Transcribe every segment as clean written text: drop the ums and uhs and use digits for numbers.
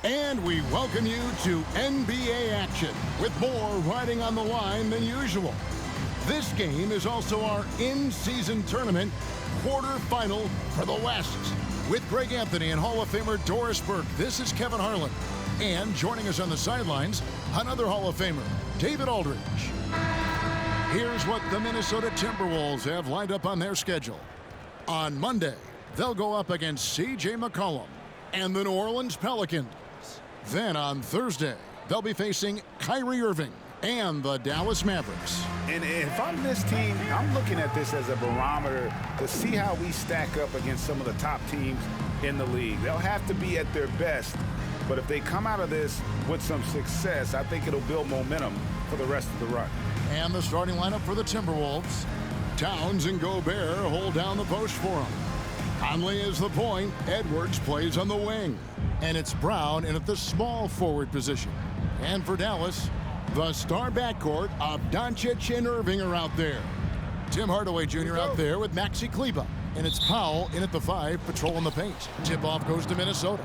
And we welcome you to NBA action with more riding on the line than usual. This game is also our in-season tournament quarterfinal for the West. With Greg Anthony and Hall of Famer Doris Burke, this is Kevin Harlan. And joining us on the sidelines, another Hall of Famer, David Aldridge. Here's what the Minnesota Timberwolves have lined up on their schedule. On Monday, they'll go up against C.J. McCollum and the New Orleans Pelicans. Then on Thursday, they'll be facing Kyrie Irving and the Dallas Mavericks. And if I'm this team, I'm looking at this as a barometer to see how we stack up against some of the top teams in the league. They'll have to be at their best, but if they come out of this with some success, I think it'll build momentum for the rest of the run. And the starting lineup for the Timberwolves. Towns and Gobert hold down the post for them. Conley is the point. Edwards plays on the wing. And it's Brown in at the small forward position. And for Dallas, the star backcourt of Doncic and Irving are out there. Tim Hardaway Jr. out there with Maxi Kleber. And it's Powell in at the 5, patrolling the paint. Tip-off goes to Minnesota.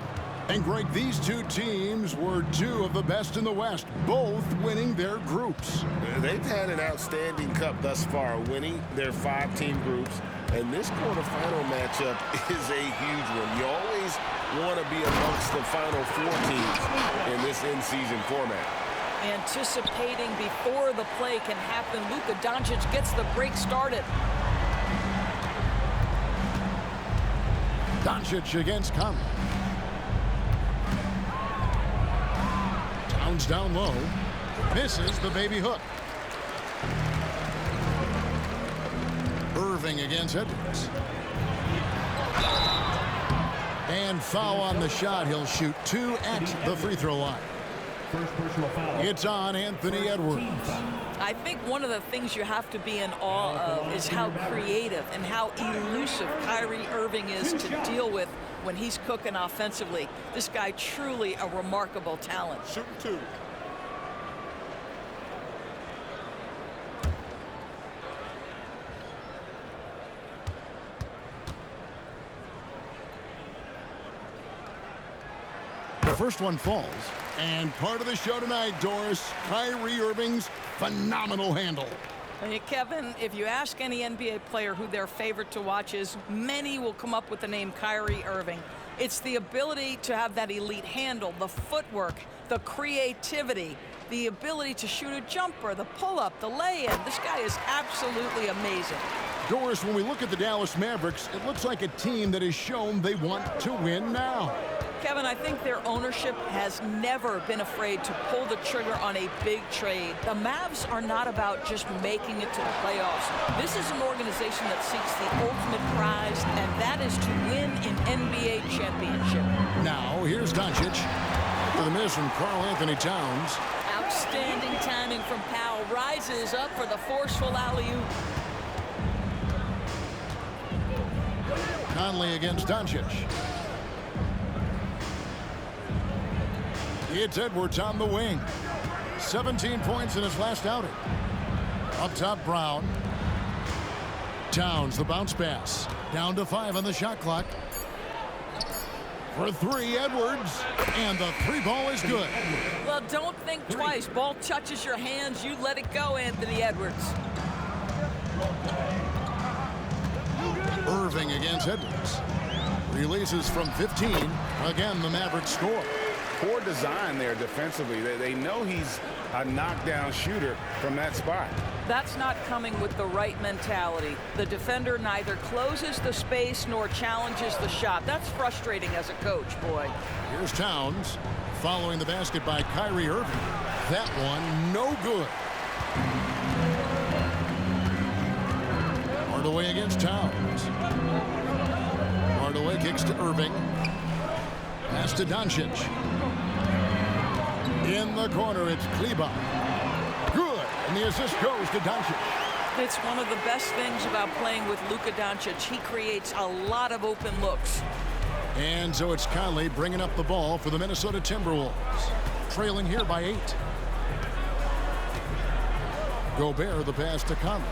And Greg, these two teams were two of the best in the West, both winning their groups. They've had an outstanding cup thus far, winning their 5-team groups. And this quarterfinal matchup is a huge one. You always want to be amongst the final 4 teams in this in-season format. Anticipating before the play can happen, Luka Doncic gets the break started. Doncic against Conley. Towns down low. Misses the baby hook. Irving against Edwards. And foul on the shot. He'll shoot 2 at the free throw line. First personal foul. It's on Anthony Edwards. I think one of the things you have to be in awe of is how creative and how elusive Kyrie Irving is to deal with when he's cooking offensively. This guy truly a remarkable talent. Shooting 2. The first one falls. And part of the show tonight, Doris, Kyrie Irving's phenomenal handle. Hey, Kevin, if you ask any NBA player who their favorite to watch is, many will come up with the name Kyrie Irving. It's the ability to have that elite handle, the footwork, the creativity, the ability to shoot a jumper, the pull-up, the lay-in. This guy is absolutely amazing. Doris, when we look at the Dallas Mavericks, it looks like a team that has shown they want to win now. Kevin, I think their ownership has never been afraid to pull the trigger on a big trade. The Mavs are not about just making it to the playoffs. This is an organization that seeks the ultimate prize, and that is to win an NBA championship. Now, here's Doncic for the miss from Karl Anthony Towns. Outstanding timing from Powell. Rises up for the forceful alley-oop. Conley against Doncic. It's Edwards on the wing. 17 points in his last outing. Up top, Brown. Towns, the bounce pass. Down to 5 on the shot clock. For 3, Edwards. And the 3 ball is good. Well, don't think twice. Ball touches your hands, you let it go, Anthony Edwards. Irving against Edwards. Releases from 15. Again, the Mavericks score. Poor design there defensively. They know he's a knockdown shooter from that spot. That's not coming with the right mentality. The defender neither closes the space nor challenges the shot. That's frustrating as a coach, boy. Here's Towns following the basket by Kyrie Irving. That one no good. Hardaway against Towns. Hardaway kicks to Irving. Pass to Doncic. In the corner, it's Kleber. Good. And the assist goes to Doncic. It's one of the best things about playing with Luka Doncic. He creates a lot of open looks. And so it's Conley bringing up the ball for the Minnesota Timberwolves. Trailing here by 8. Gobert the pass to Conley.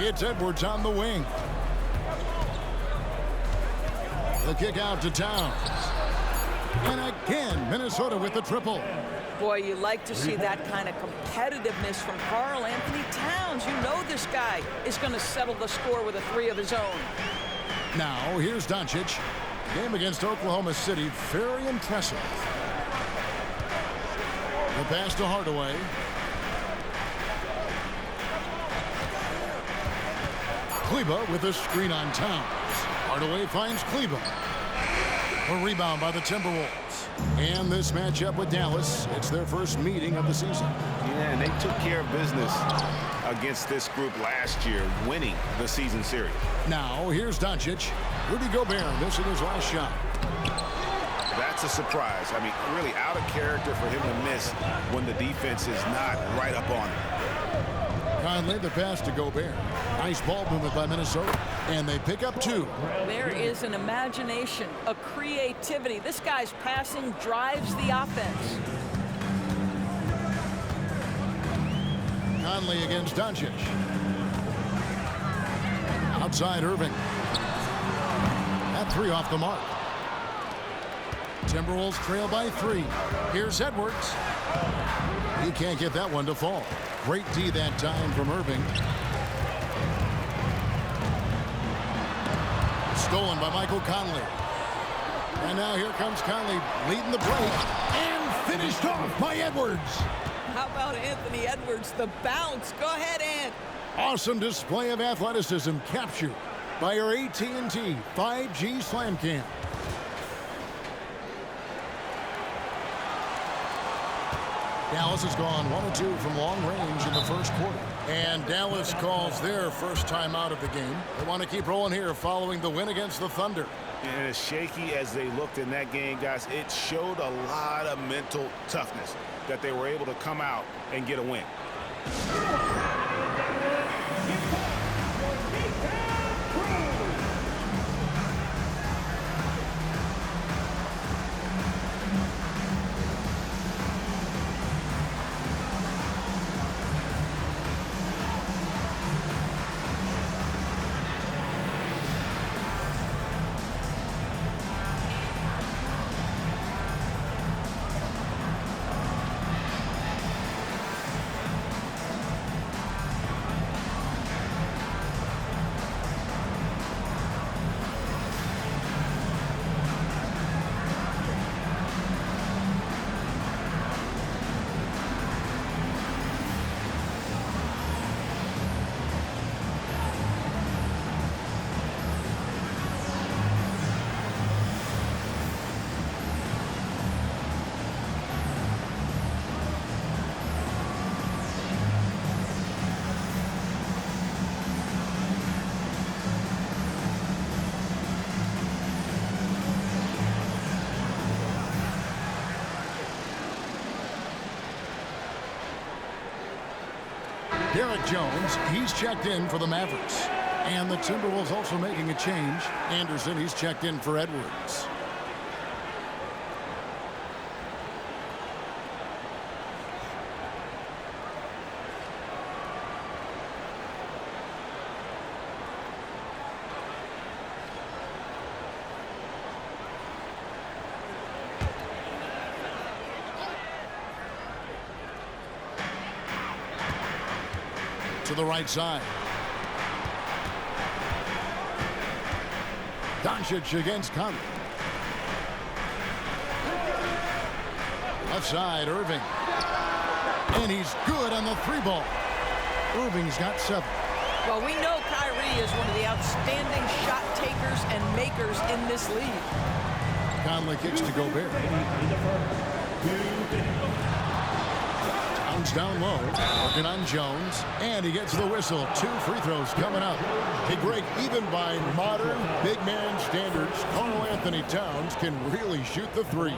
It's Edwards on the wing. The kick out to Towns. And again, Minnesota with the triple. Boy, you like to see that kind of competitiveness from Karl Anthony Towns. You know this guy is going to settle the score with a three of his own. Now, here's Doncic. Game against Oklahoma City, very impressive. The pass to Hardaway. Kleber with a screen on Towns. Hardaway finds Kleber. A rebound by the Timberwolves. And this matchup with Dallas, it's their first meeting of the season. Yeah, and they took care of business against this group last year, winning the season series. Now, here's Doncic. Rudy Gobert missing his last shot. That's a surprise. I mean, really out of character for him to miss when the defense is not right up on him. Conley, the pass to Gobert. Nice ball movement by Minnesota. And they pick up two. There is an imagination, a creativity. This guy's passing drives the offense. Conley against Doncic. Outside Irving. That three off the mark. Timberwolves trail by 3. Here's Edwards. He can't get that one to fall. Great D that time from Irving. Stolen by Michael Conley. And now here comes Conley leading the break. And finished off by Edwards. How about Anthony Edwards, the bounce? Go ahead, Ant. Awesome display of athleticism captured by our AT&T 5G Slam Cam. Dallas has gone 1 of 2 from long range in the first quarter. And Dallas calls their first time out of the game. They want to keep rolling here following the win against the Thunder. And as shaky as they looked in that game, guys, it showed a lot of mental toughness that they were able to come out and get a win. Derek Jones, he's checked in for the Mavericks. And the Timberwolves also making a change. Anderson, he's checked in for Edwards. To the right side. Doncic against Conley. Left side, Irving. And he's good on the 3 ball. Irving's got 7. Well, we know Kyrie is one of the outstanding shot takers and makers in this league. Conley kicks to Gobert. Towns down low, working on Jones, and he gets the whistle. 2 free throws coming up. Hey, Greg, even by modern big man standards, Karl Anthony Towns can really shoot the 3.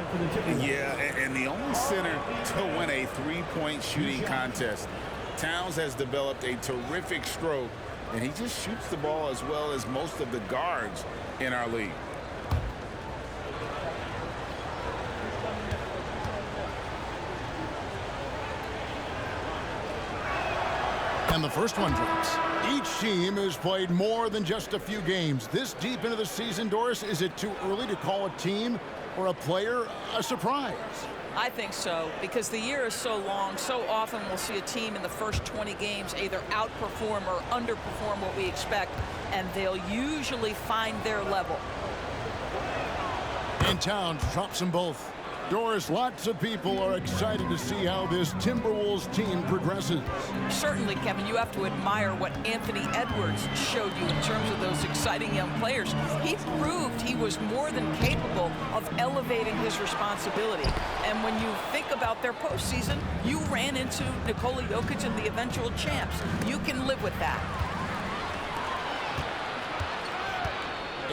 Yeah, and the only center to win a 3-point shooting contest. Towns has developed a terrific stroke, and he just shoots the ball as well as most of the guards in our league. And the first one drops. Each team has played more than just a few games. This deep into the season, Doris, is it too early to call a team or a player a surprise? I think so, because the year is so long. So often we'll see a team in the first 20 games either outperform or underperform what we expect, and they'll usually find their level. And Towns drops them both. Doris, lots of people are excited to see how this Timberwolves team progresses. Certainly, Kevin, you have to admire what Anthony Edwards showed you in terms of those exciting young players. He proved he was more than capable of elevating his responsibility. And when you think about their postseason, you ran into Nikola Jokic and the eventual champs. You can live with that.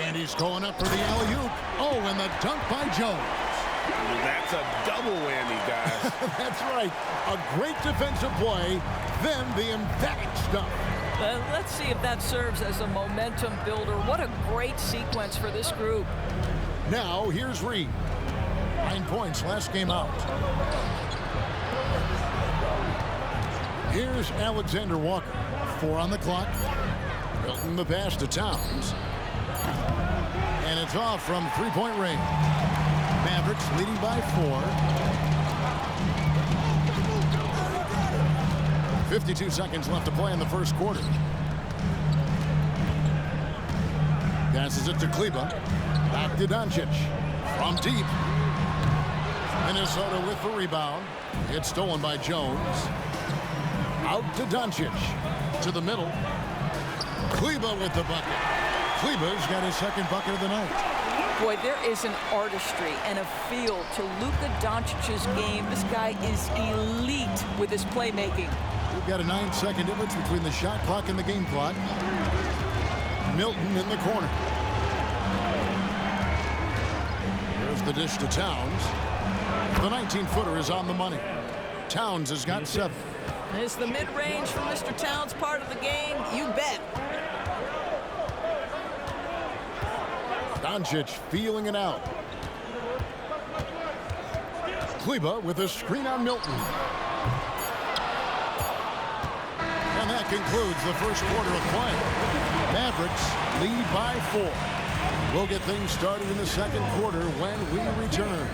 And he's going up for the alley-oop. Oh, and the dunk by Jones. That's a double whammy, guys. That's right. A great defensive play, then the emphatic stuff. Let's see if that serves as a momentum builder. What a great sequence for this group. Now, here's Reed. 9 points last game out. Here's Alexander Walker. 4 on the clock. Milton the pass to Towns. And it's off from three-point range. Mavericks leading by 4. 52 seconds left to play in the first quarter. Passes it to Kleber. Back to Doncic. From deep. Minnesota with the rebound. It's stolen by Jones. Out to Doncic. To the middle. Kleber with the bucket. Kleber's got his second bucket of the night. Boy, there is an artistry and a feel to Luka Doncic's game. This guy is elite with his playmaking. We've got a 9-second difference between the shot clock and the game clock. Milton in the corner. There's the dish to Towns. The 19-footer is on the money. Towns has got 7. Is the mid-range from Mr. Towns part of the game? You bet. Doncic feeling it out. Kleber with a screen on Milton. And that concludes the first quarter of play. Mavericks lead by 4. We'll get things started in the second quarter when we return.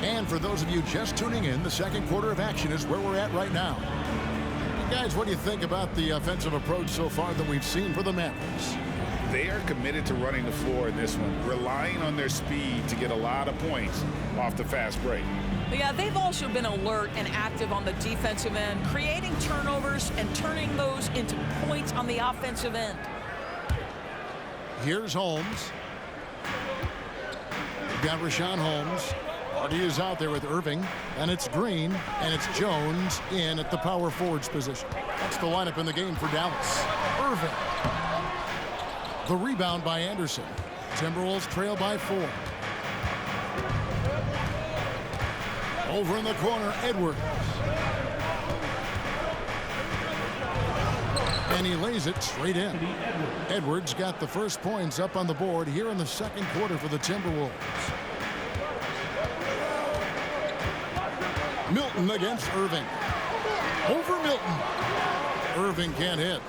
And for those of you just tuning in, the second quarter of action is where we're at right now. Guys, what do you think about the offensive approach so far that we've seen for the Mavericks? They are committed to running the floor in this one, relying on their speed to get a lot of points off the fast break. Yeah, they've also been alert and active on the defensive end, creating turnovers and turning those into points on the offensive end. Here's Holmes. We've got Richaun Holmes. Hardy is out there with Irving, and it's Green, and it's Jones in at the power forwards position. That's the lineup in the game for Dallas. Irving. The rebound by Anderson. Timberwolves trail by 4. Over in the corner, Edwards. And he lays it straight in. Edwards got the first points up on the board here in the second quarter for the Timberwolves. Milton against Irving. Over Milton. Irving can't hit.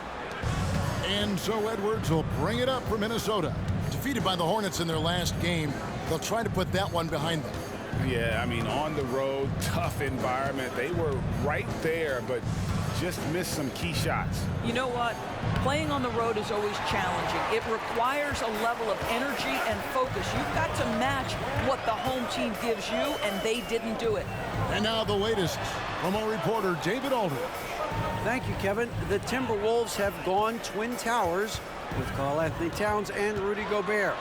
And so Edwards will bring it up for Minnesota. Defeated by the Hornets in their last game, they'll try to put that one behind them. Yeah, I mean, on the road, tough environment. They were right there, but just missed some key shots. You know what? Playing on the road is always challenging. It requires a level of energy and focus. You've got to match what the home team gives you, and they didn't do it. And now the latest from our reporter, David Aldridge. Thank you, Kevin. The Timberwolves have gone Twin Towers with Karl-Anthony Towns and Rudy Gobert.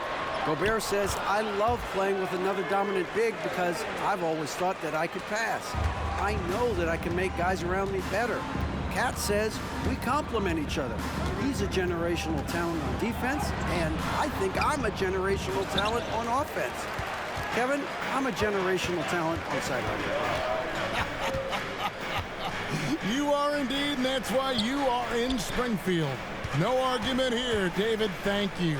Gobert says, I love playing with another dominant big because I've always thought that I could pass. I know that I can make guys around me better. Cat says we complement each other. He's a generational talent on defense, and I think I'm a generational talent on offense. Kevin, I'm a generational talent on sideline. You are indeed, and that's why you are in Springfield. No argument here, David. Thank you.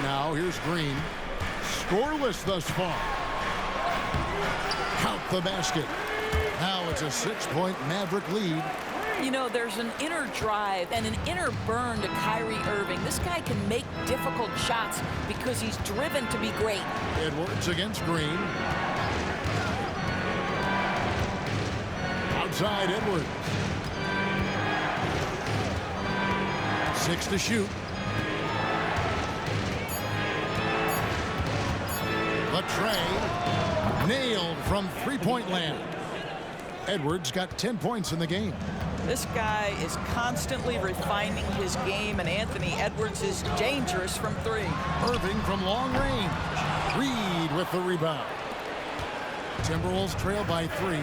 Now here's Green. Scoreless thus far. Count the basket. Now it's a 6-point Maverick lead. You know, there's an inner drive and an inner burn to Kyrie Irving. This guy can make difficult shots because he's driven to be great. Edwards against Green. Outside Edwards. 6 to shoot. Latrey nailed from three-point land. Edwards got 10 points in the game. This guy is constantly refining his game, and Anthony Edwards is dangerous from three. Irving from long range. Reed with the rebound. Timberwolves trail by 3.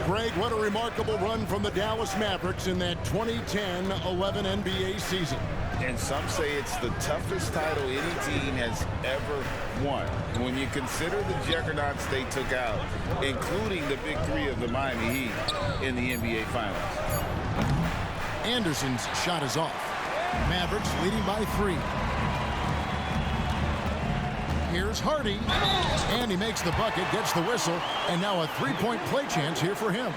Greg, what a remarkable run from the Dallas Mavericks in that 2010-11 NBA season. And some say it's the toughest title any team has ever won. When you consider the juggernauts they took out, including the big three of the Miami Heat in the NBA Finals. Anderson's shot is off. Mavericks leading by 3. Here's Hardy. And he makes the bucket, gets the whistle, and now a 3-point play chance here for him.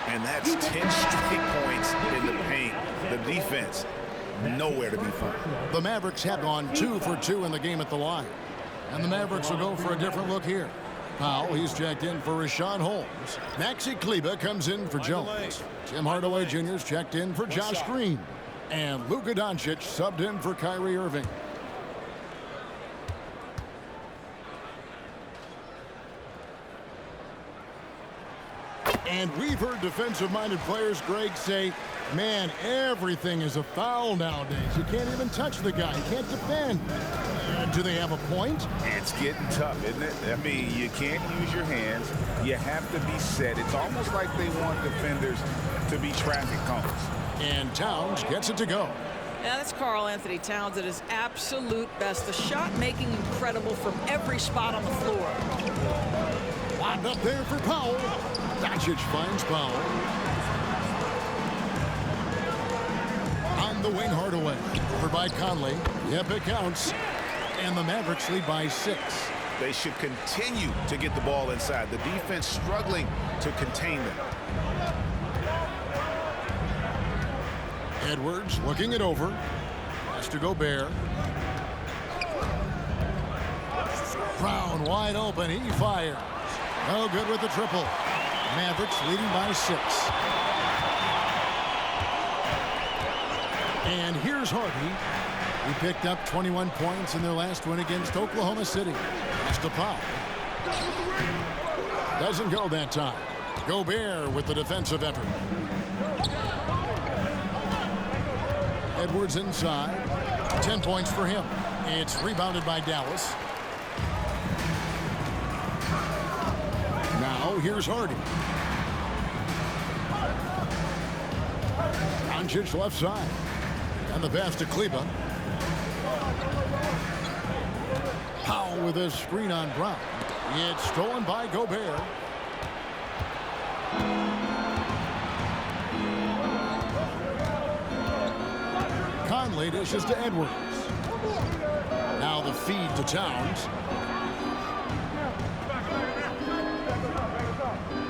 And that's 10 straight points in the paint. The defense, nowhere to be found. The Mavericks have gone 2 for 2 in the game at the line. And the Mavericks will go for a different look here. Powell, he's checked in for Richaun Holmes. Maxi Kleber comes in for Jones. Tim Hardaway Jr. is checked in for Josh Green. And Luka Doncic subbed in for Kyrie Irving. And we've heard defensive-minded players, Greg, say, man, everything is a foul nowadays. You can't even touch the guy. You can't defend. Do they have a point? It's getting tough, isn't it? I mean, you can't use your hands. You have to be set. It's almost like they want defenders to be traffic cones. And Towns gets it to go. Yeah, that's Karl Anthony Towns at his absolute best. The shot making incredible from every spot on the floor. Lobbed up there for Powell. Doncic finds Powell. On the wing, Hardaway. Over by Conley. Yep, it counts. And the Mavericks lead by 6. They should continue to get the ball inside. The defense struggling to contain them. Edwards looking it over. Has to Gobert. Brown wide open. He fires. No good with the triple. Mavericks leading by 6. And here's Hardy. He picked up 21 points in their last win against Oklahoma City. That's to Powell. Doesn't go that time. Gobert with the defensive effort. Edwards inside. 10 points for him. It's rebounded by Dallas. Now here's Hardy. Doncic left side. And the pass to Kleber. Powell with a screen on Brown. It's stolen by Gobert. Conley dishes to Edwards. Now the feed to Towns.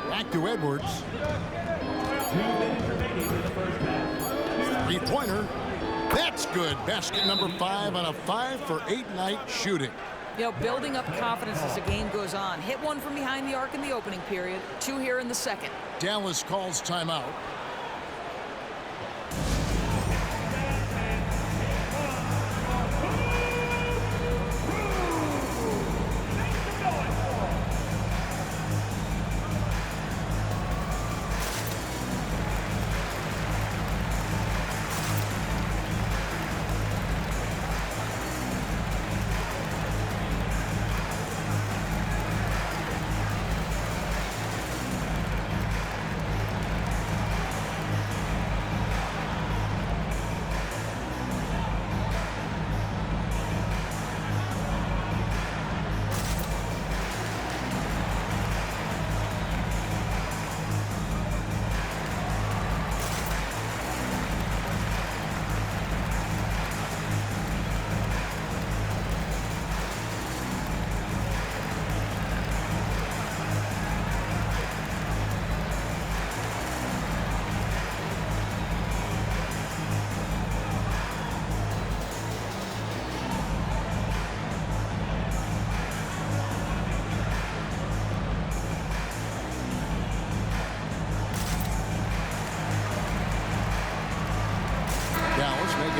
Back to Edwards. 3-pointer. That's good. Basket number 5 on a 5-for-8 night shooting. You know, building up confidence as the game goes on. Hit one from behind the arc in the opening period. 2 here in the second. Dallas calls timeout.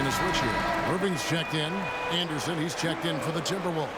a switch here. Irving's checked in. Anderson, he's checked in for the Timberwolves.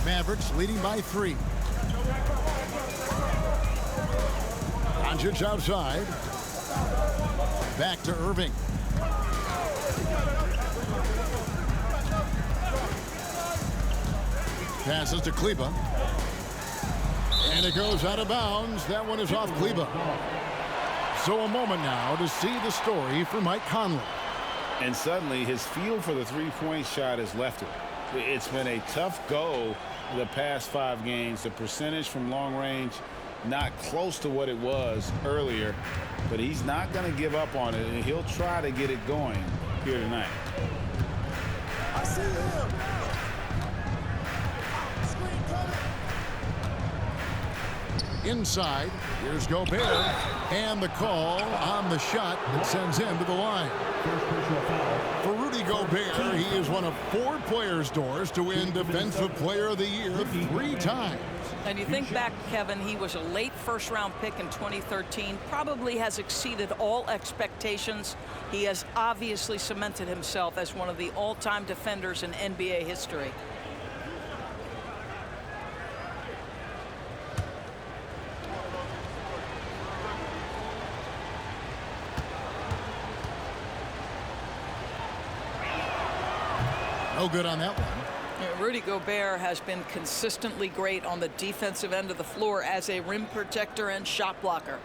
Mavericks leading by 3. Doncic outside. Back to Irving. Passes to Kleber. And it goes out of bounds. That one is off Kleber. So a moment now to see the story for Mike Conley. And suddenly his feel for the three-point shot has left him. It's been a tough go the past 5 games. The percentage from long range not close to what it was earlier, but he's not going to give up on it, and he'll try to get it going here tonight. I see him. Screen coming. Inside, here's Gobert, and the call on the shot that sends him to the line. First personal foul. For Rudy Gobert, he is one of 4 players' doors to win Defensive Player of the Year 3 times. And you think back, Kevin, he was a late first-round pick in 2013, probably has exceeded all expectations. He has obviously cemented himself as one of the all-time defenders in NBA history. No good on that one. Rudy Gobert has been consistently great on the defensive end of the floor as a rim protector and shot blocker.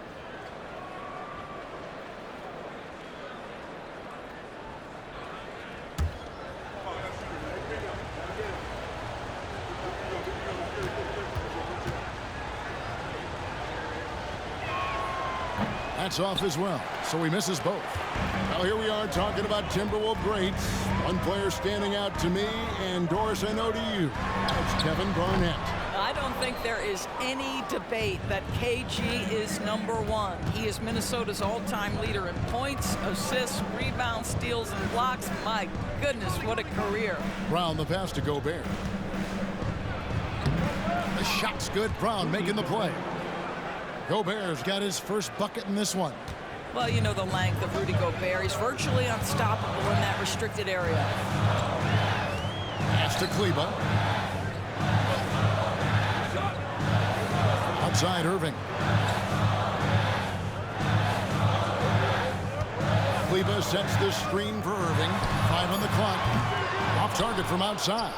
That's off as well, so he misses both. Well, here we are talking about Timberwolves greats. One player standing out to me, and Doris, I know to you. That's Kevin Garnett. I don't think there is any debate that KG is #1. He is Minnesota's all-time leader in points, assists, rebounds, steals, and blocks. My goodness, what a career. Brown the pass to Gobert. The shot's good. Brown making the play. Gobert's got his first bucket in this one. Well, you know the length of Rudy Gobert. He's virtually unstoppable in that restricted area. Pass to Kleber. Outside Irving. Kleber sets the screen for Irving. 5 on the clock. Off target from outside.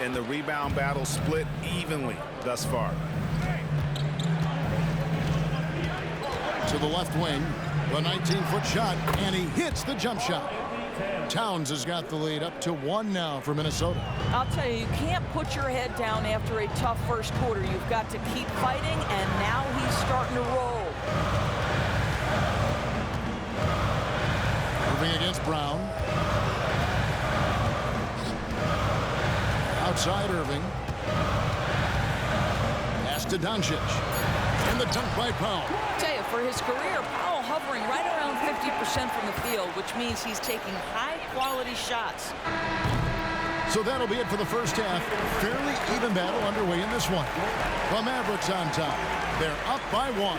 And the rebound battle split evenly thus far. To the left wing. The 19-foot shot, and he hits the jump shot. Towns has got the lead up to 1 now for Minnesota. I'll tell you, you can't put your head down after a tough first quarter. You've got to keep fighting, and now he's starting to roll. Irving against Brown. Outside Irving. Pass to Doncic. And the dunk by Powell. I'll tell you, for his career, Powell hovering right around 50% from the field, which means he's taking high-quality shots. So that'll be it for the first half. Fairly even battle underway in this one. The Mavericks on top. They're up by 1.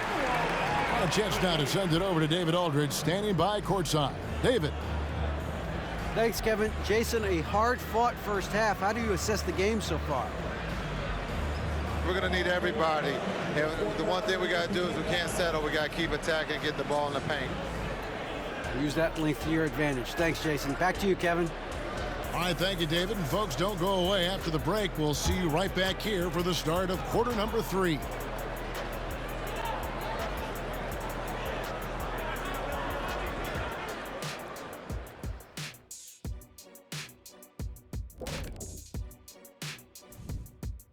A chance now to send it over to David Aldridge, standing by courtside. David. Thanks, Kevin. Jason, a hard-fought first half. How do you assess the game so far? We're going to need everybody. And the one thing we got to do is we can't settle. We got to keep attacking and get the ball in the paint. Use that length to your advantage. Thanks, Jason. Back to you, Kevin. All right, thank you, David. And folks, don't go away. After the break, we'll see you right back here for the start of quarter number 3.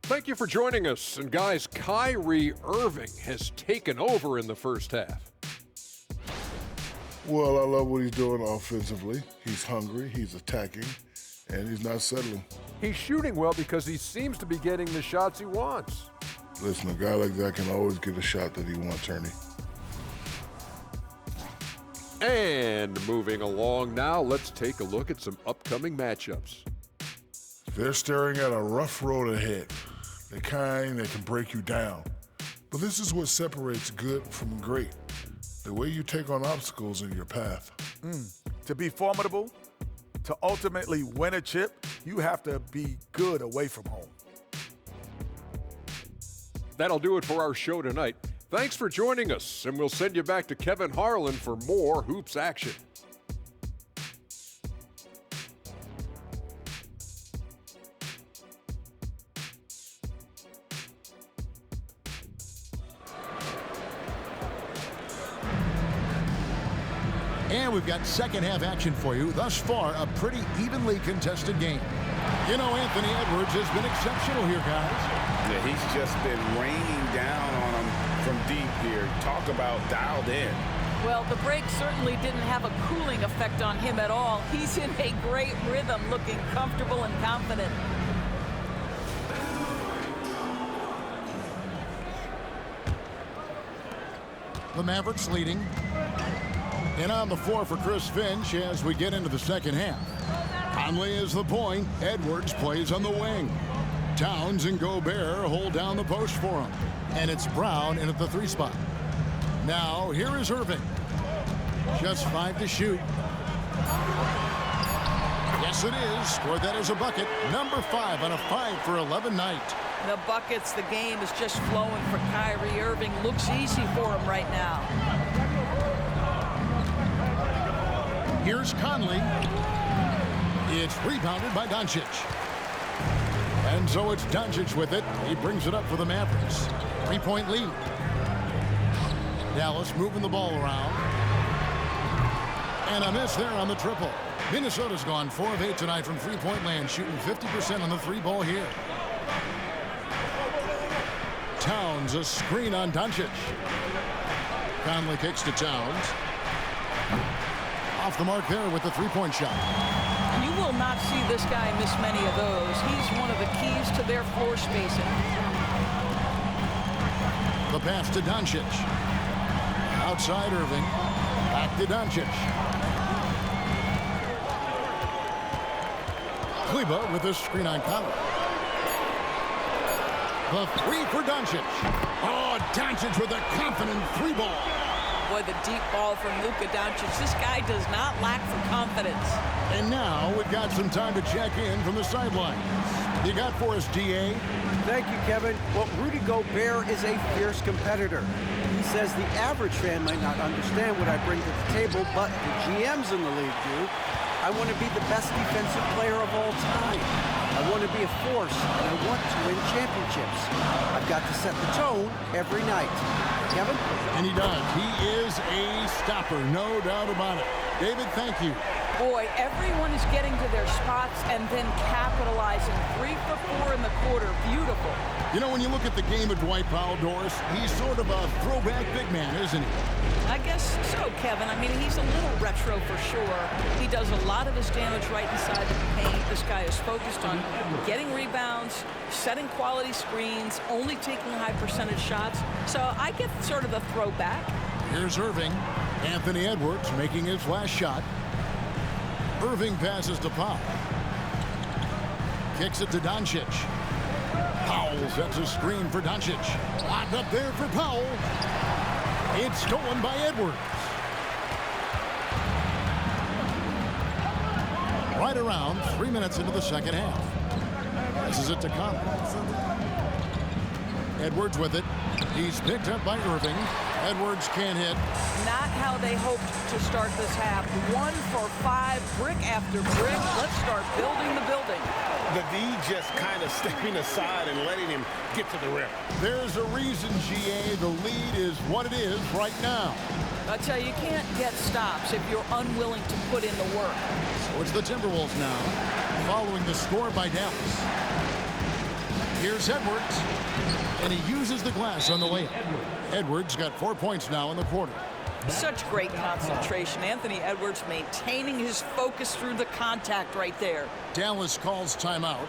Thank you for joining us. And guys, Kyrie Irving has taken over in the first half. Well, I love what he's doing offensively. He's hungry. He's attacking. And he's not settling. He's shooting well because he seems to be getting the shots he wants. Listen, a guy like that can always get a shot that he wants, Ernie. And moving along now, let's take a look at some upcoming matchups. They're staring at a rough road ahead, the kind that can break you down. But this is what separates good from great, the way you take on obstacles in your path. To be formidable, to ultimately win a chip, you have to be good away from home. That'll do it for our show tonight. Thanks for joining us, and we'll send you back to Kevin Harlan for more hoops action. And we've got second half action for you. Thus far, a pretty evenly contested game. You know, Anthony Edwards has been exceptional here, guys. Yeah, he's just been raining down on them from deep here. Talk about dialed in. Well, the break certainly didn't have a cooling effect on him at all. He's in a great rhythm, looking comfortable and confident. The Mavericks leading. And on the floor for Chris Finch as we get into the second half. Conley is the point. Edwards plays on the wing. Towns and Gobert hold down the post for him. And it's Brown in at the 3 spot. Now, here is Irving. Just 5 to shoot. Yes, it is. Scored that as a bucket. Number 5 on a 5 for 11 night. The buckets, the game is just flowing for Kyrie Irving. Looks easy for him right now. Here's Conley. It's rebounded by Doncic. And so it's Doncic with it. He brings it up for the Mavericks. 3-point lead. Dallas moving the ball around. And a miss there on the triple. Minnesota's gone 4 of 8 tonight from 3-point land, shooting 50% on the 3-ball here. Towns, a screen on Doncic. Conley kicks to Towns. Off the mark there with the 3-point shot. You will not see this guy miss many of those. He's one of the keys to their floor spacing. The pass to Doncic. Outside Irving. Back to Doncic. Kleba with a screen on Conley. The 3 for Doncic. Oh, Doncic with a confident 3-ball. Boy, the deep ball from Luka Doncic. This guy does not lack for confidence. And now we've got some time to check in from the sidelines. You got for us, DA? Thank you, Kevin. Well, Rudy Gobert is a fierce competitor. He says the average fan might not understand what I bring to the table, but the GMs in the league do. I want to be the best defensive player of all time. I want to be a force, and I want to win championships. I've got to set the tone every night. Kevin? And he does. He is a stopper, no doubt about it. David, thank you. Boy, everyone is getting to their spots and then capitalizing. 3 for 4 in the quarter. Beautiful. You know, when you look at the game of Dwight Powell, Doris, he's sort of a throwback big man, isn't he? I guess so, Kevin. I mean, he's a little retro for sure. He does a lot of his damage right inside the paint. This guy is focused on getting rebounds, setting quality screens, only taking high percentage shots. So I get sort of the throwback. Here's Irving. Anthony Edwards making his last shot. Irving passes to Powell. Kicks it to Doncic. Powell sets a screen for Doncic. Locked up there for Powell. It's stolen by Edwards. Right around 3 minutes into the second half. This is it to Conley. Edwards with it. He's picked up by Irving. Edwards can't hit. Not how they hoped to start this half. 1 for 5, brick after brick. Let's start building the building. The D just kind of stepping aside and letting him get to the rim. There's a reason, GA, the lead is what it is right now. I tell you, you can't get stops if you're unwilling to put in the work. So it's the Timberwolves now, following the score by Dallas. Here's Edwards, and he uses the glass on the layup. Edwards got 4 points now in the quarter. Such great concentration. Anthony Edwards maintaining his focus through the contact right there. Dallas calls timeout.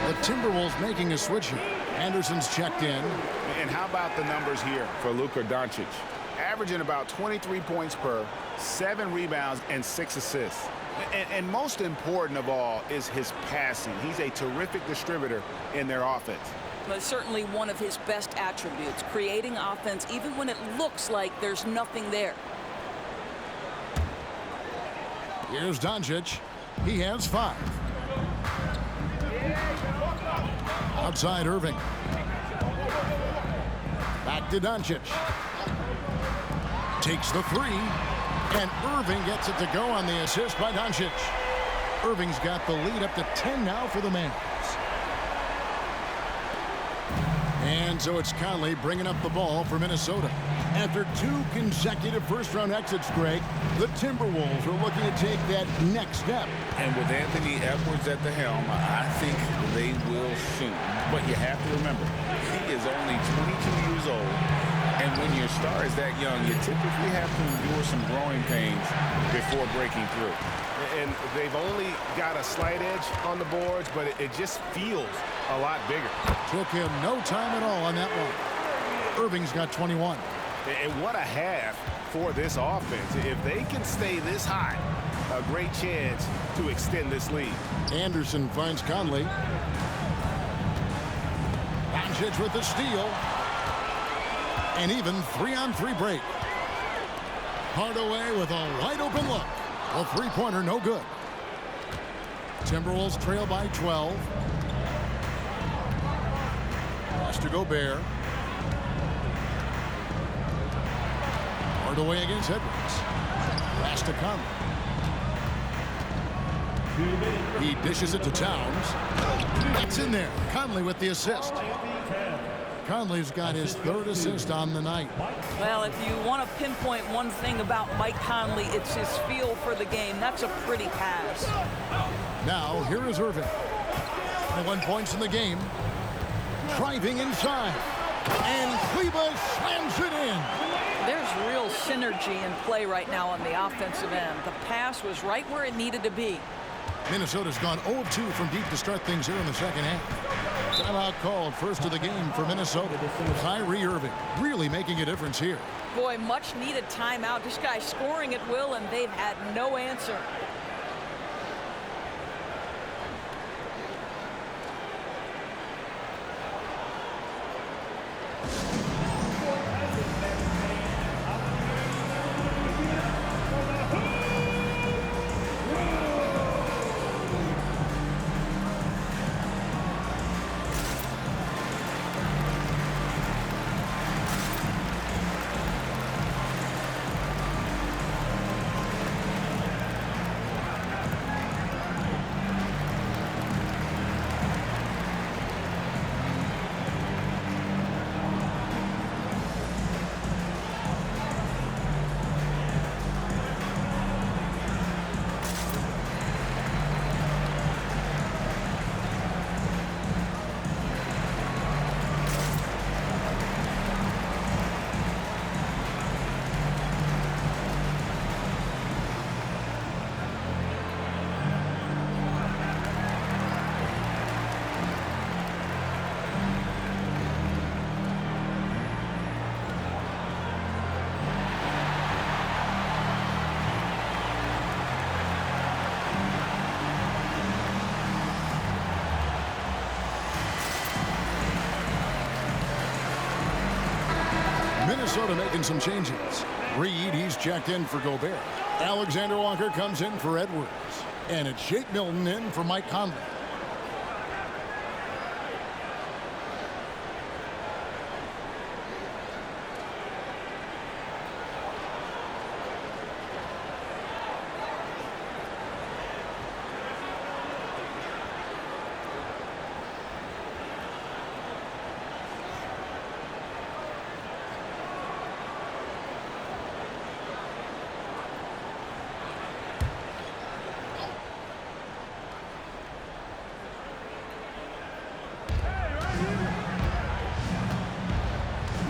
The Timberwolves making a switch here. Anderson's checked in. And how about the numbers here for Luka Doncic? Averaging about 23 points per, 7 rebounds, and 6 assists. And most important of all is his passing. He's a terrific distributor in their offense. But certainly one of his best attributes, creating offense even when it looks like there's nothing there. Here's Doncic. He has 5. Outside Irving. Back to Doncic. Takes the 3. And Irving gets it to go on the assist by Doncic. Irving's got the lead up to 10 now for the Mavs. And so it's Conley bringing up the ball for Minnesota. After 2 consecutive first-round exits, Greg, the Timberwolves are looking to take that next step. And with Anthony Edwards at the helm, I think they will soon. But you have to remember, he is only 22 years old. And when your star is that young, you typically have to endure some growing pains before breaking through. And they've only got a slight edge on the boards, but it just feels a lot bigger. Took him no time at all on that one. Irving's got 21. And what a half for this offense. If they can stay this high, a great chance to extend this lead. Anderson finds Conley. Doncic with the steal. And even 3-on-3 break. Hardaway with a wide open look. A 3-pointer, no good. Timberwolves trail by 12. Pass to Gobert. Hardaway against Edwards. Pass to Conley. He dishes it to Towns. That's in there. Conley with the assist. Conley's got his 3rd assist on the night. Well, if you want to pinpoint one thing about Mike Conley, it's his feel for the game. That's a pretty pass. Now, here is Irving. 21 points in the game. Driving inside. And Kleber slams it in. There's real synergy in play right now on the offensive end. The pass was right where it needed to be. Minnesota's gone 0-2 from deep to start things here in the second half. Timeout called, first of the game for Minnesota. Kyrie Irving really making a difference here. Boy, much needed timeout. This guy's scoring at will, and they've had no answer. Minnesota making some changes. Reed, he's checked in for Gobert. Alexander Walker comes in for Edwards. And it's Shake Milton in for Mike Conley.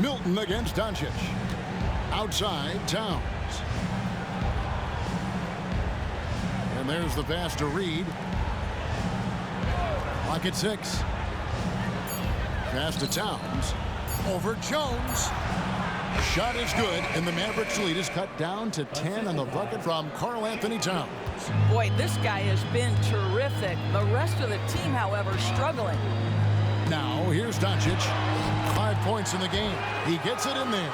Milton against Doncic. Outside, Towns. And there's the pass to Reed. Clock at 6. Pass to Towns. Over Jones. Shot is good, and the Mavericks lead is cut down to 10 on the bucket from Karl Anthony Towns. Boy, this guy has been terrific. The rest of the team, however, struggling. Now, here's Doncic. 5 points in the game. He gets it in there.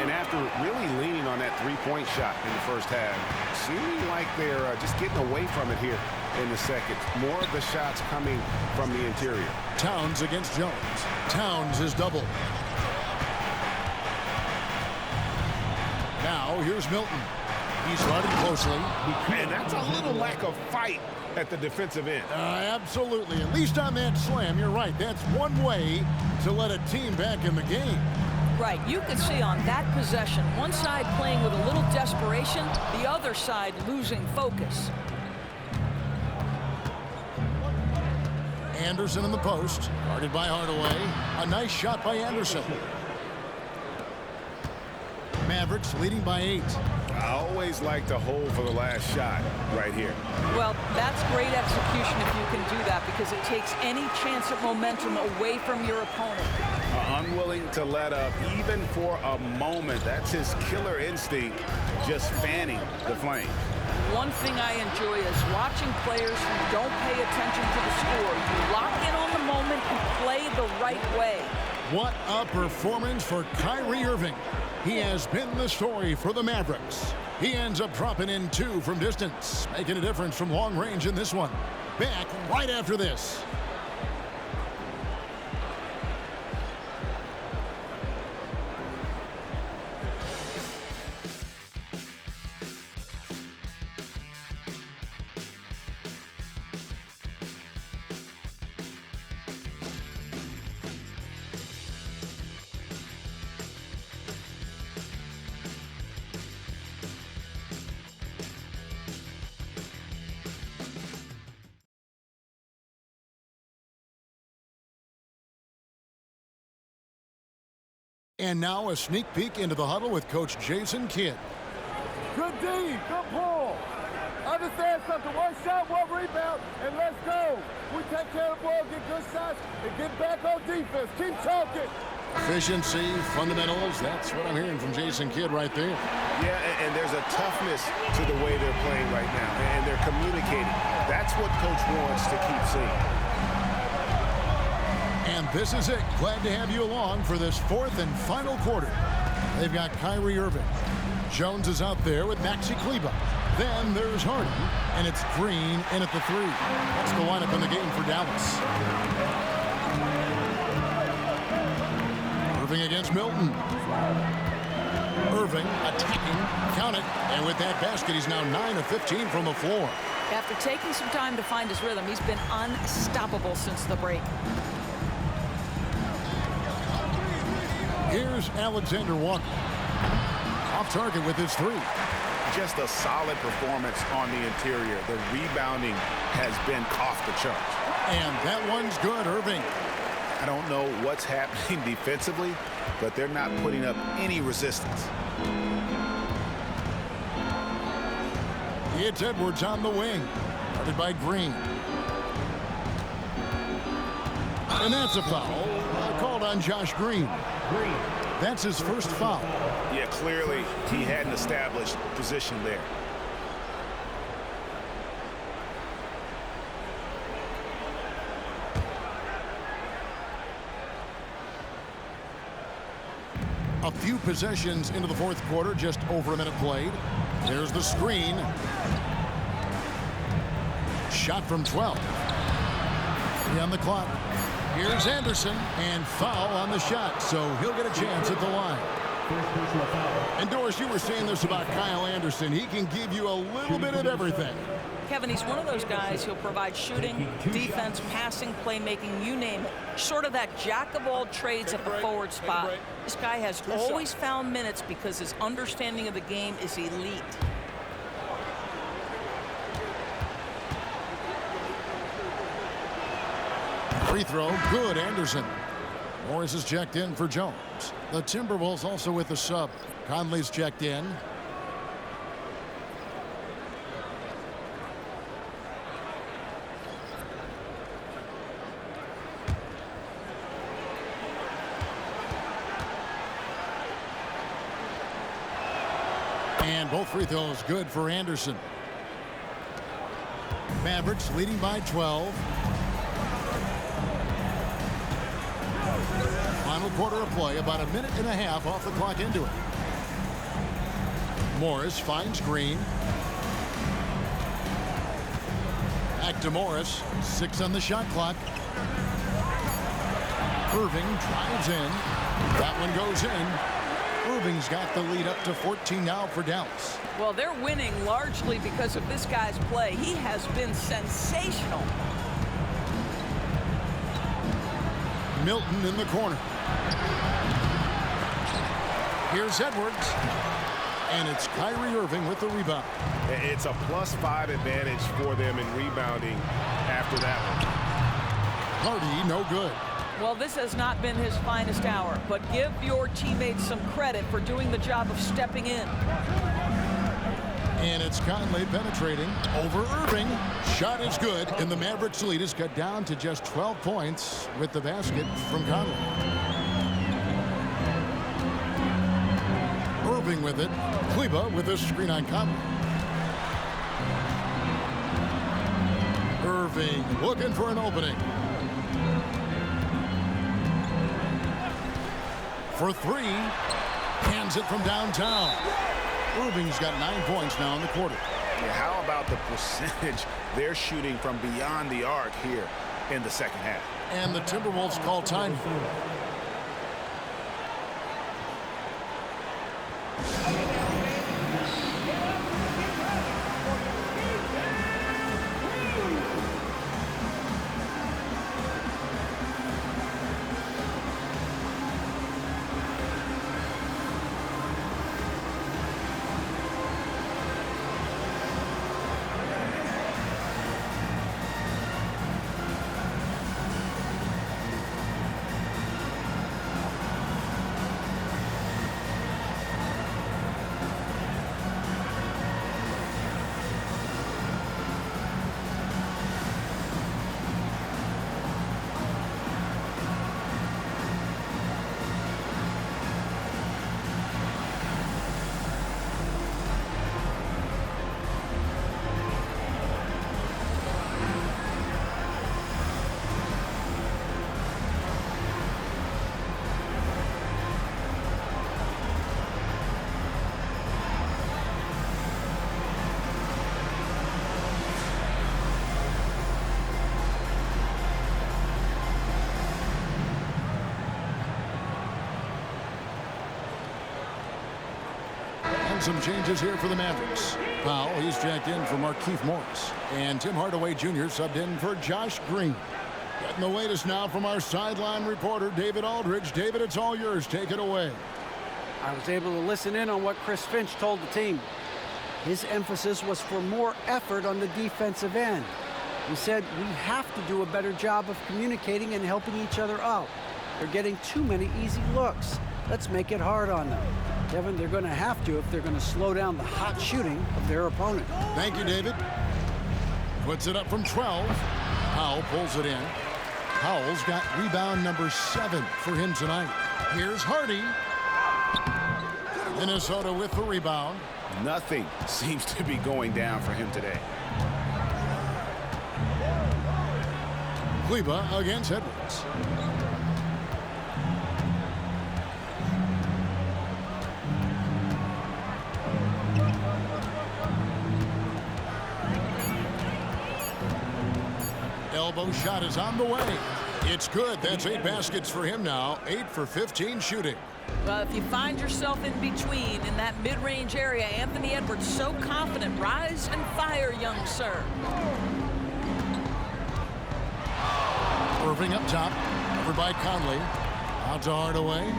And after really leaning on that three-point shot in the first half, seeming like they're just getting away from it here in the second. More of the shots coming from the interior. Towns against Jones. Towns is doubled. Now, here's Milton. He's guarded closely. And that's a little lack of fight at the defensive end. Absolutely. At least on that slam, you're right. That's one way to let a team back in the game. Right. You can see on that possession, one side playing with a little desperation, the other side losing focus. Anderson in the post, guarded by Hardaway. A nice shot by Anderson. Mavericks leading by 8. I always like to hold for the last shot right here. Well, that's great execution if you can do that, because it takes any chance at momentum away from your opponent. Unwilling to let up even for a moment. That's his killer instinct, just fanning the flame. One thing I enjoy is watching players who don't pay attention to the score. You lock in on the moment and play the right way. What a performance for Kyrie Irving. He has been the story for the Mavericks. He ends up dropping in 2 from distance, making a difference from long range in this one. Back right after this. And now a sneak peek into the huddle with Coach Jason Kidd. Good D, good pull. Understand something, one shot, one rebound, and let's go. We take care of the ball, get good shots, and get back on defense. Keep talking. Efficiency, fundamentals, that's what I'm hearing from Jason Kidd right there. Yeah, and there's a toughness to the way they're playing right now, and they're communicating. That's what Coach wants to keep seeing. And this is it. Glad to have you along for this 4th and final quarter. They've got Kyrie Irving. Jones is out there with Maxi Kleber. Then there's Harden, and it's Green in at the 3. That's the lineup in the game for Dallas. Irving against Milton. Irving attacking, count it, and with that basket, he's now 9 of 15 from the floor. After taking some time to find his rhythm, he's been unstoppable since the break. Here's Alexander Walker. Off target with his 3. Just a solid performance on the interior. The rebounding has been off the charts. And that one's good, Irving. I don't know what's happening defensively, but they're not putting up any resistance. It's Edwards on the wing. Guarded by Green. And that's a foul. Called on Josh Green. That's his first foul. Yeah, clearly he hadn't established position there. A few possessions into the fourth quarter, just over a minute played. There's the screen. Shot from 12. 3 on the clock. Here's Anderson, and foul on the shot, so he'll get a chance at the line. And Doris, you were saying this about Kyle Anderson. He can give you a little bit of everything. Kevin, he's one of those guys who'll provide shooting, defense, passing, playmaking, you name it. Sort of that jack of all trades at the forward spot. This guy has always found minutes because his understanding of the game is elite. Free throw, good, Anderson. Morris is checked in for Jones. The Timberwolves also with the sub. Conley's checked in. And both free throws good for Anderson. Mavericks leading by 12. Final quarter of play, about a minute and a half off the clock into it. Morris finds Green. Back to Morris. 6 on the shot clock. Irving drives in. That one goes in. Irving's got the lead up to 14 now for Dallas. Well, they're winning largely because of this guy's play. He has been sensational. Milton in the corner. Here's Edwards. And it's Kyrie Irving with the rebound. It's a +5 advantage for them in rebounding after that one. Hardy, no good. Well, this has not been his finest hour, but give your teammates some credit for doing the job of stepping in. And it's Conley penetrating over Irving. Shot is good, and the Mavericks lead is cut down to just 12 points with the basket from Conley. Irving with it. Kleber with this screen on Conley. Irving looking for an opening. For 3. Hands it from downtown. Irving's got 9 points now in the quarter. Yeah, how about the percentage they're shooting from beyond the arc here in the second half? And the Timberwolves call time. Some changes here for the Mavericks. Powell, he's jacked in for Markieff Morris. And Tim Hardaway Jr. subbed in for Josh Green. Getting the latest now from our sideline reporter, David Aldridge. David, it's all yours. Take it away. I was able to listen in on what Chris Finch told the team. His emphasis was for more effort on the defensive end. He said, we have to do a better job of communicating and helping each other out. They're getting too many easy looks. Let's make it hard on them. Kevin, they're going to have to if they're going to slow down the hot shooting of their opponent. Thank you, David. Puts it up from 12. Powell pulls it in. Powell's got rebound number 7 for him tonight. Here's Hardy. Minnesota with the rebound. Nothing seems to be going down for him today. Kleber against Edwards. Elbow shot is on the way. It's good. That's 8 baskets for him now. 8 for 15 shooting. Well, if you find yourself in between in that mid-range area, Anthony Edwards so confident. Rise and fire, young sir. Irving up top. Over by Conley. Out to Hardaway.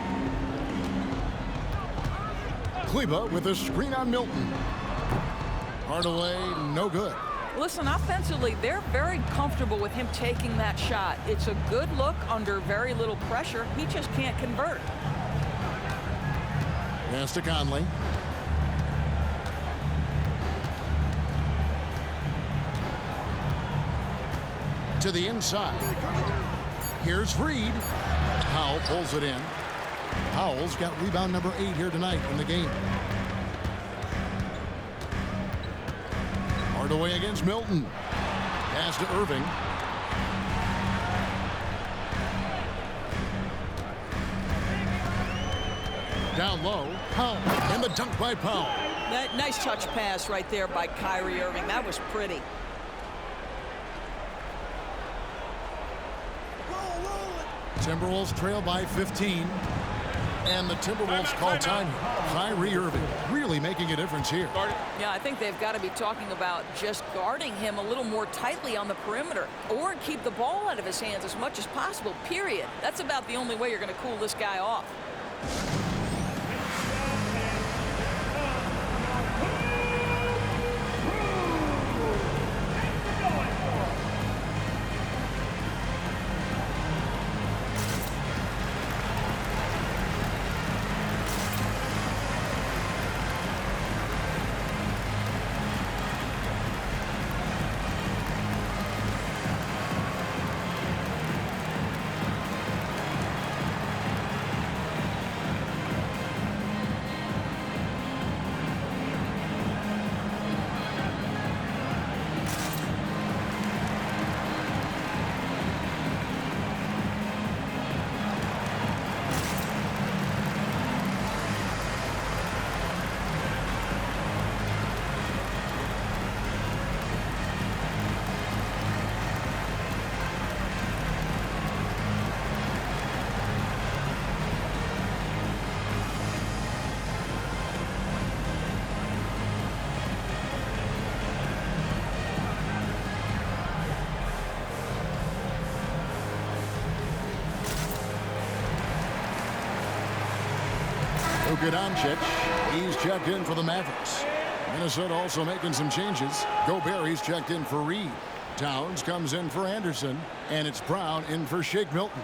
Kleber with a screen on Milton. Hardaway, no good. Listen, offensively, they're very comfortable with him taking that shot. It's a good look under very little pressure. He just can't convert. Pass to Conley. To the inside. Here's Reed. Powell pulls it in. Powell's got rebound number 8 here tonight in the game. Hardaway against Milton. Pass to Irving. Down low. Powell. And the dunk by Powell. That nice touch pass right there by Kyrie Irving. That was pretty. Timberwolves trail by 15. And the Timberwolves call time. Kyrie Irving really making a difference here. Yeah, I think they've got to be talking about just guarding him a little more tightly on the perimeter or keep the ball out of his hands as much as possible, period. That's about the only way you're going to cool this guy off. Luka Doncic, he's checked in for the Mavericks. Minnesota also making some changes. Gobert, he's checked in for Reed. Towns comes in for Anderson, and it's Brown in for Shake Milton.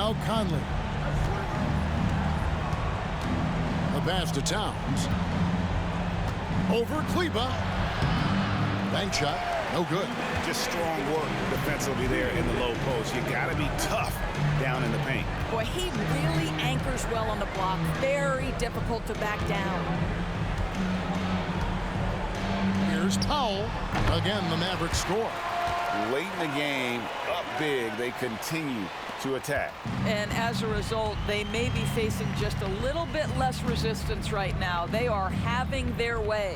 Now Conley. A pass to Towns. Over Kleber. Bank shot. No good. Just strong work defensively there in the low post. You got to be tough down in the paint. Boy, he really anchors well on the block. Very difficult to back down. Here's Powell. Again, the Mavericks score. Late in the game, up big, they continue to attack. And as a result, they may be facing just a little bit less resistance right now. They are having their way.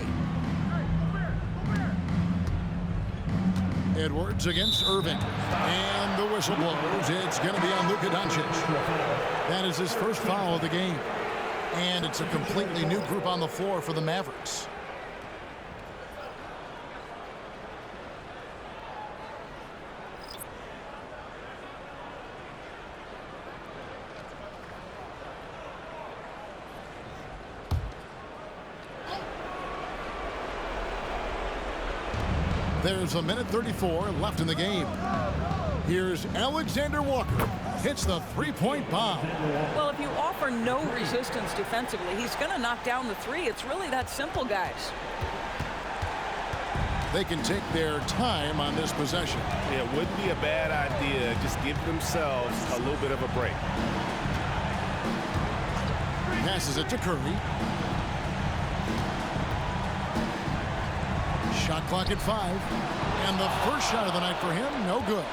Edwards against Irving. And the whistle blows. It's going to be on Luka Doncic. That is his first foul of the game. And it's a completely new group on the floor for the Mavericks. There's a minute 34 left in the game. Here's Alexander Walker. Hits the three-point bomb. Well, if you offer no resistance defensively, he's going to knock down the three. It's really that simple, guys. they can take their time on this possession. Yeah, it wouldn't be a bad idea. Just give themselves a little bit of a break. Passes it to Curry. Shot clock at 5. And the first shot of the night for him, no good.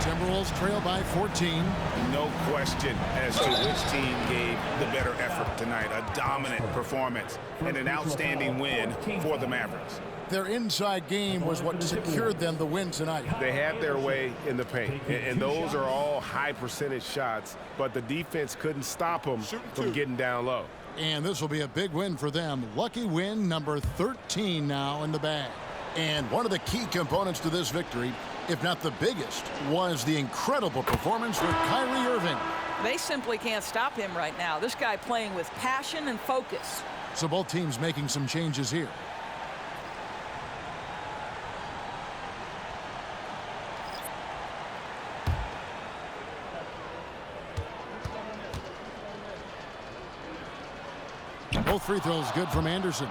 Timberwolves trail by 14. No question as to which team gave the better effort tonight. A dominant performance and an outstanding win for the Mavericks. Their inside game was what secured them the win tonight. They had their way in the paint, and those are all high percentage shots, but the defense couldn't stop them from getting down low. And this will be a big win for them. Lucky win number 13 now in the bag. And one of the key components to this victory, if not the biggest, was the incredible performance with Kyrie Irving. They simply can't stop him right now. This guy playing with passion and focus. So both teams making some changes here. Both free throws good from Anderson.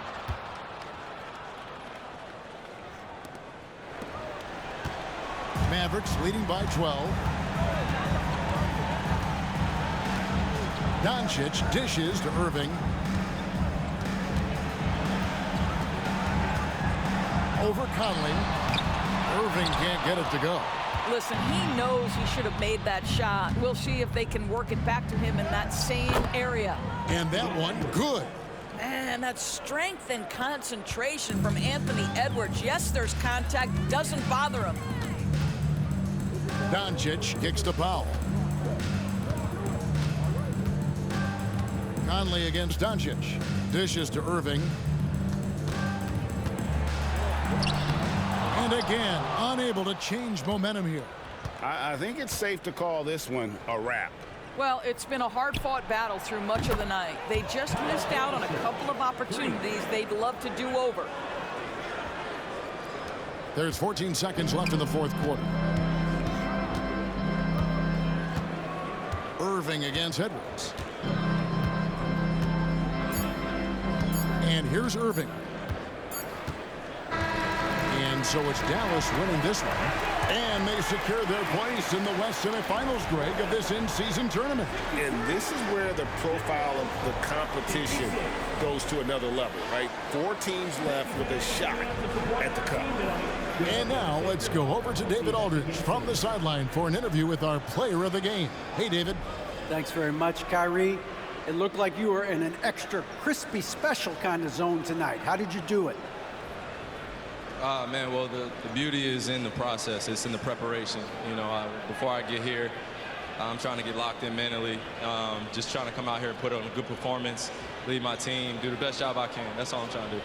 Mavericks leading by 12. Doncic dishes to Irving. Over Conley. Irving can't get it to go. Listen, he knows he should have made that shot. We'll see if they can work it back to him in that same area. And that one, good. Man, that strength and concentration from Anthony Edwards. Yes, there's contact. Doesn't bother him. Doncic kicks to Powell. Conley against Doncic. Dishes to Irving. And again, unable to change momentum here. I think it's safe to call this one a wrap. Well, it's been a hard-fought battle through much of the night. They just missed out on a couple of opportunities they'd love to do over. There's 14 seconds left in the fourth quarter. Irving against Edwards. And here's Irving. And so it's Dallas winning this one. And they secure their place in the West semifinals, Greg, of this in-season tournament. And this is where the profile of the competition goes to another level, right? 4 teams left with a shot at the cup. And now let's go over to David Aldridge from the sideline for an interview with our player of the game. Hey, David. Thanks very much, Kyrie. It looked like you were in an extra crispy special kind of zone tonight. How did you do it? Man, well, the beauty is in the process. It's in the preparation. You know, before I get here, I'm trying to get locked in mentally. Just trying to come out here and put on a good performance, lead my team, do the best job I can. That's all I'm trying to do.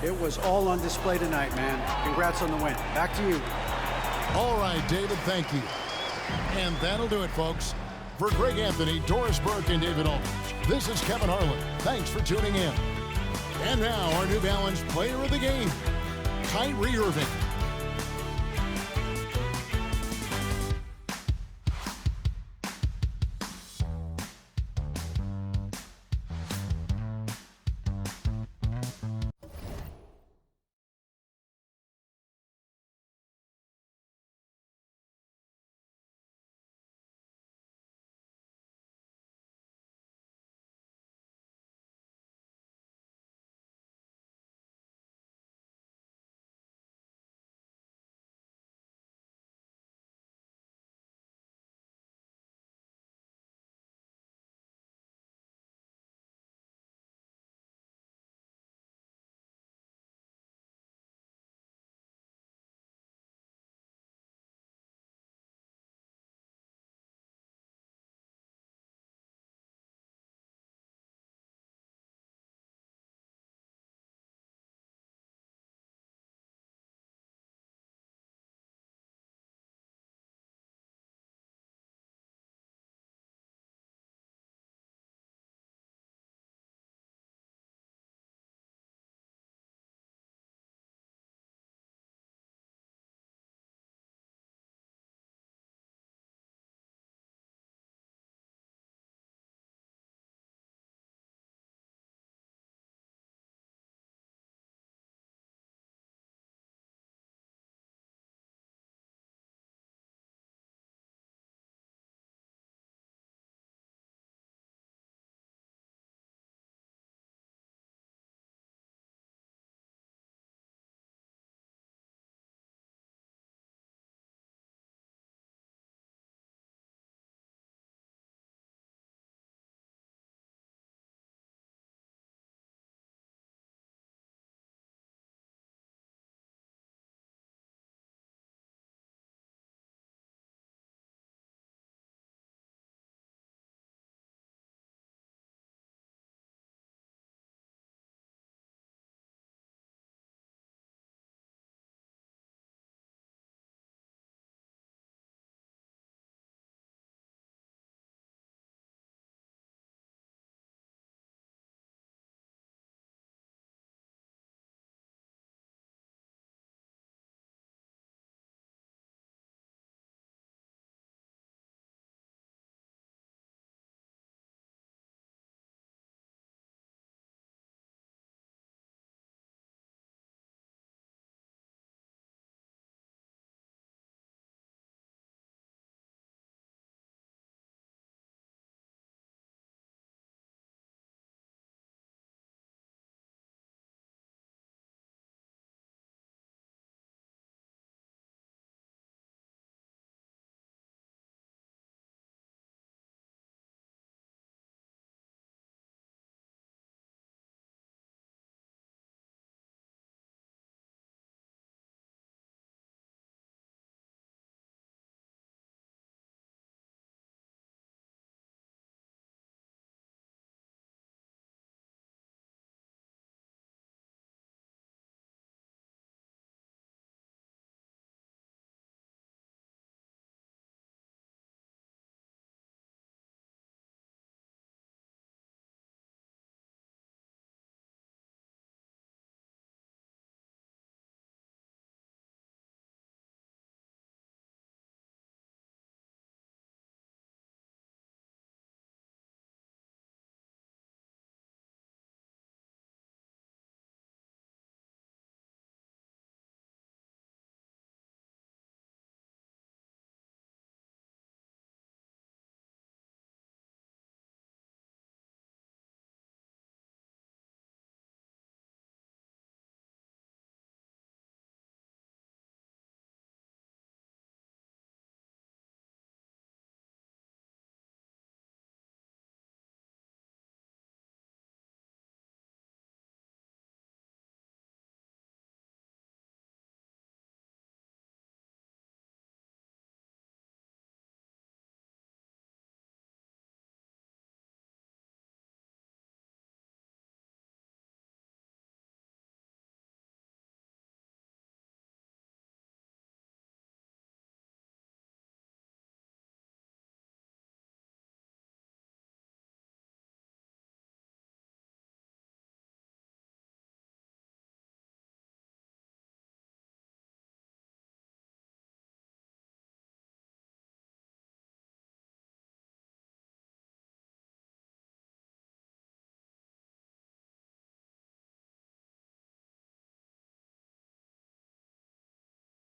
It was all on display tonight, man. Congrats on the win. Back to you. All right, David, thank you. And that'll do it, folks. For Greg Anthony, Doris Burke, and David Aldridge, this is Kevin Harlan. Thanks for tuning in. And now, our New Balance player of the game, Kyrie Irving.